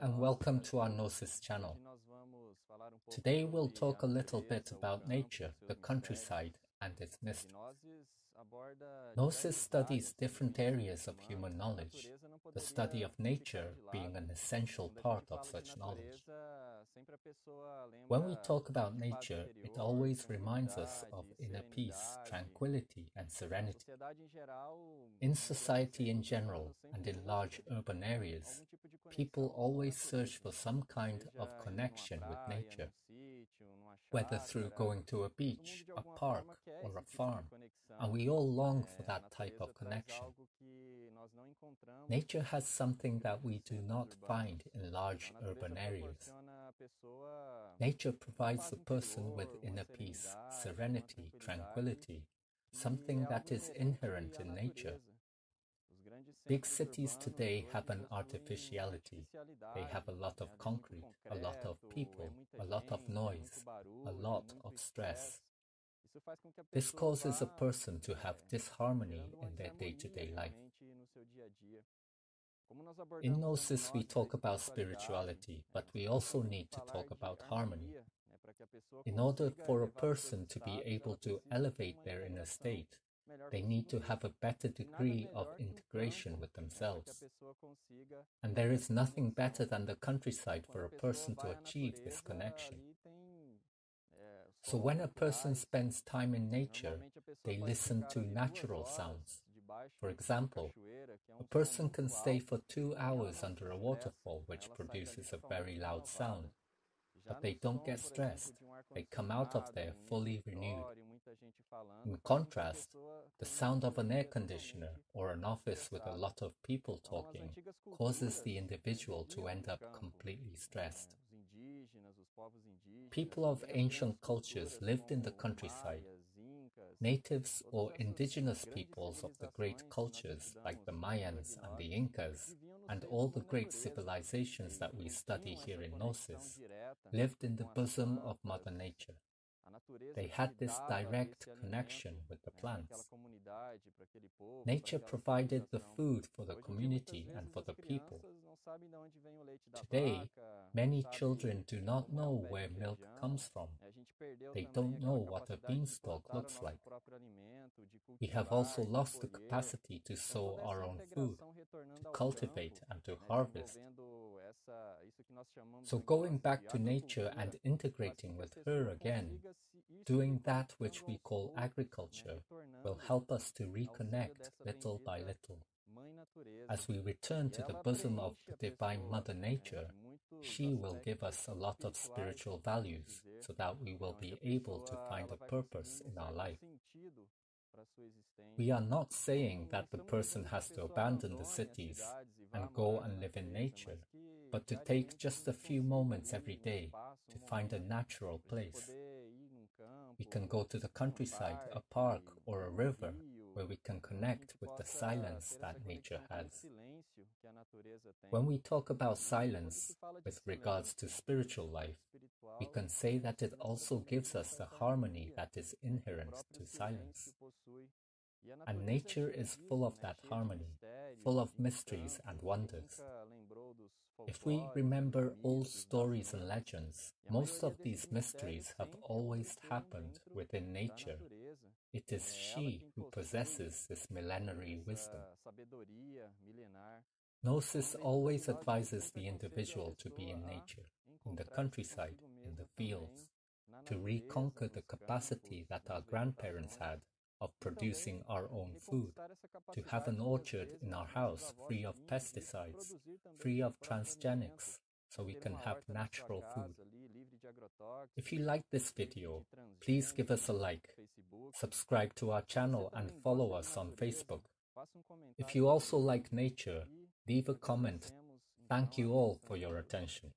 Hello and welcome to our Gnosis channel. Today we'll talk a little bit about nature, the countryside, and its mysteries. Gnosis studies different areas of human knowledge, the study of nature being an essential part of such knowledge. When we talk about nature, it always reminds us of inner peace, tranquility, and serenity. In society in general, and in large urban areas, people always search for some kind of connection with nature, whether through going to a beach, a park, or a farm, and we all long for that type of connection. Nature has something that we do not find in large urban areas. Nature provides the person with inner peace, serenity, tranquility, something that is inherent in nature. Big cities today have an artificiality. They have a lot of concrete, a lot of people, a lot of noise, a lot of stress. This causes a person to have disharmony in their day-to-day life. In Gnosis, we talk about spirituality, but we also need to talk about harmony. In order for a person to be able to elevate their inner state, they need to have a better degree of integration with themselves. And there is nothing better than the countryside for a person to achieve this connection. So when a person spends time in nature, they listen to natural sounds. For example, a person can stay for 2 hours under a waterfall which produces a very loud sound, but they don't get stressed. They come out of there fully renewed. In contrast, the sound of an air conditioner or an office with a lot of people talking causes the individual to end up completely stressed. People of ancient cultures lived in the countryside. Natives or indigenous peoples of the great cultures like the Mayans and the Incas, and all the great civilizations that we study here in Gnosis, lived in the bosom of Mother Nature. They had this direct connection with the plants. Nature provided the food for the community and for the people. Today, many children do not know where milk comes from. They don't know what a beanstalk looks like. We have also lost the capacity to sow our own food, to cultivate and to harvest. So going back to nature and integrating with her again, doing that which we call agriculture, will help us to reconnect little by little. As we return to the bosom of the divine Mother Nature, she will give us a lot of spiritual values so that we will be able to find a purpose in our life. We are not saying that the person has to abandon the cities and go and live in nature, but to take just a few moments every day to find a natural place. We can go to the countryside, a park, or a river where we can connect with the silence that nature has. When we talk about silence with regards to spiritual life, we can say that it also gives us the harmony that is inherent to silence. And nature is full of that harmony, full of mysteries and wonders. If we remember old stories and legends, most of these mysteries have always happened within nature. It is she who possesses this millenary wisdom. Gnosis always advises the individual to be in nature, in the countryside, in the fields, to reconquer the capacity that our grandparents had of producing our own food, to have an orchard in our house free of pesticides, free of transgenics, so we can have natural food. If you like this video, please give us a like, subscribe to our channel and follow us on Facebook. If you also like nature, leave a comment. Thank you all for your attention.